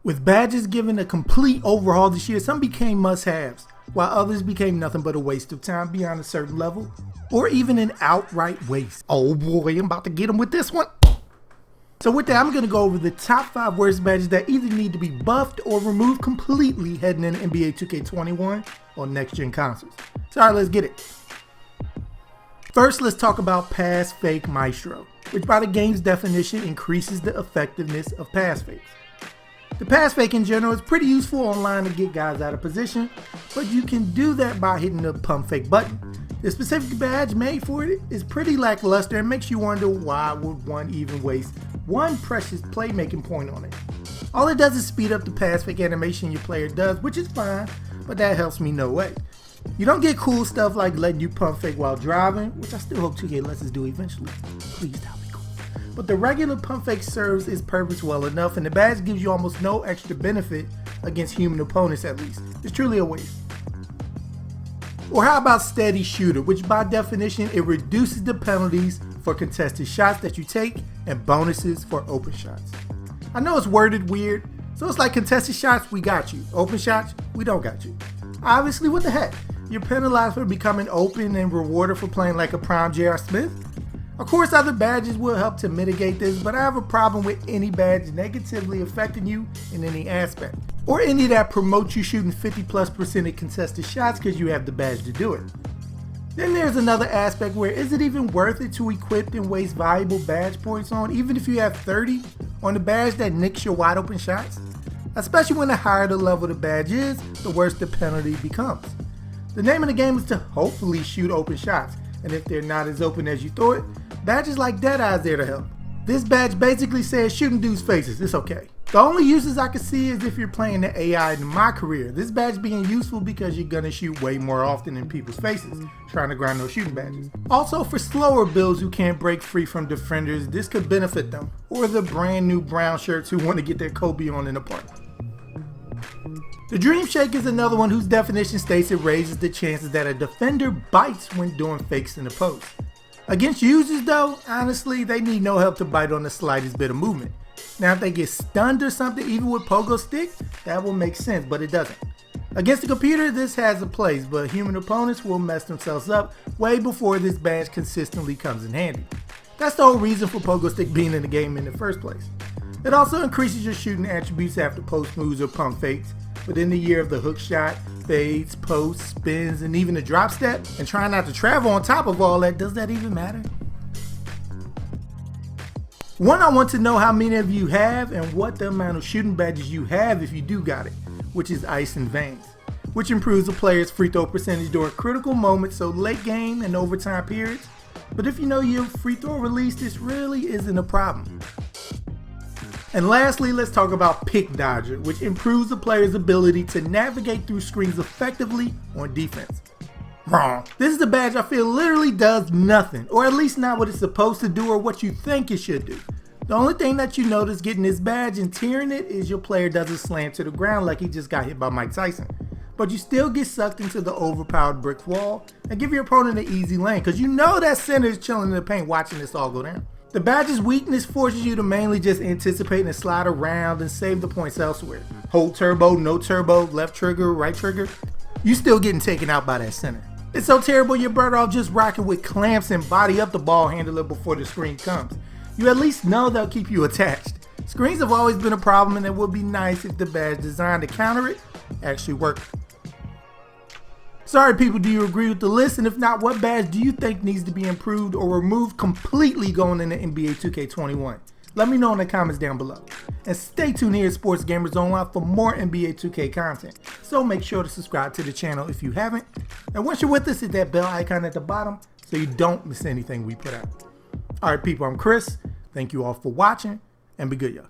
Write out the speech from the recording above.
With badges given a complete overhaul this year, some became must-haves, while others became nothing but a waste of time beyond a certain level, or even an outright waste. Oh boy, I'm about to get them with this one. So with that, I'm going to go over the top 5 worst badges that either need to be buffed or removed completely heading into NBA 2K21 on next-gen consoles. So alright, let's get it. First, let's talk about Pass Fake Maestro, which by the game's definition increases the effectiveness of pass fakes. The pass fake in general is pretty useful online to get guys out of position, but you can do that by hitting the pump fake button. The specific badge made for it is pretty lackluster and makes you wonder why would one even waste one precious playmaking point on it. All it does is speed up the pass fake animation your player does, which is fine, but that helps me no way. You don't get cool stuff like letting you pump fake while driving, which I still hope 2K lets us do eventually. Please tell me. But the regular pump fake serves its purpose well enough, and the badge gives you almost no extra benefit against human opponents at least. It's truly a waste. Or how about Steady Shooter, which by definition it reduces the penalties for contested shots that you take and bonuses for open shots. I know it's worded weird, so it's like contested shots, we got you. Open shots, we don't got you. Obviously, what the heck? You're penalized for becoming open and rewarded for playing like a prime J.R. Smith? Of course, other badges will help to mitigate this, but I have a problem with any badge negatively affecting you in any aspect, or any that promotes you shooting 50+% of contested shots because you have the badge to do it. Then there's another aspect where is it even worth it to equip and waste valuable badge points on, even if you have 30 on the badge that nicks your wide open shots? Especially when the higher the level the badge is, the worse the penalty becomes. The name of the game is to hopefully shoot open shots, and if they're not as open as you thought, badges like Deadeye's there to help. This badge basically says shooting dudes' faces, it's okay. The only uses I can see is if you're playing the AI in my career. This badge being useful because you're gonna shoot way more often in people's faces, trying to grind those shooting badges. Also for slower builds who can't break free from defenders, this could benefit them. Or the brand new brown shirts who want to get their Kobe on in the park. The Dream Shake is another one whose definition states it raises the chances that a defender bites when doing fakes in the post. Against users though, honestly, they need no help to bite on the slightest bit of movement. Now if they get stunned or something, even with pogo stick, that will make sense, but it doesn't. Against the computer, this has a place, but human opponents will mess themselves up way before this badge consistently comes in handy. That's the whole reason for pogo stick being in the game in the first place. It also increases your shooting attributes after post moves or pump fakes, but in the year of the hook shot, fades, posts, spins, and even the drop step, and trying not to travel on top of all that, does that even matter? One, I want to know how many of you have and what the amount of shooting badges you have if you do got it, which is Ice and Veins, which improves the player's free throw percentage during critical moments, so late game and overtime periods. But if you know your free throw release, this really isn't a problem. And lastly, let's talk about Pick Dodger, which improves the player's ability to navigate through screens effectively on defense. Wrong. This is a badge I feel literally does nothing, or at least not what it's supposed to do or what you think it should do. The only thing that you notice getting this badge and tearing it is your player doesn't slam to the ground like he just got hit by Mike Tyson. But you still get sucked into the overpowered brick wall and give your opponent an easy lane because you know that center is chilling in the paint watching this all go down. The badge's weakness forces you to mainly just anticipate and slide around and save the points elsewhere. Hold turbo, no turbo, left trigger, right trigger. You still getting taken out by that center. It's so terrible you're better off just rocking with clamps and body up the ball handler before the screen comes. You at least know they'll keep you attached. Screens have always been a problem and it would be nice if the badge designed to counter it actually worked. Sorry people, do you agree with the list? And if not, what badge do you think needs to be improved or removed completely going into NBA 2K21? Let me know in the comments down below. And stay tuned here at Sports Gamers Online for more NBA 2K content. So make sure to subscribe to the channel if you haven't. And once you're with us, hit that bell icon at the bottom so you don't miss anything we put out. Alright people, I'm Chris. Thank you all for watching and be good y'all.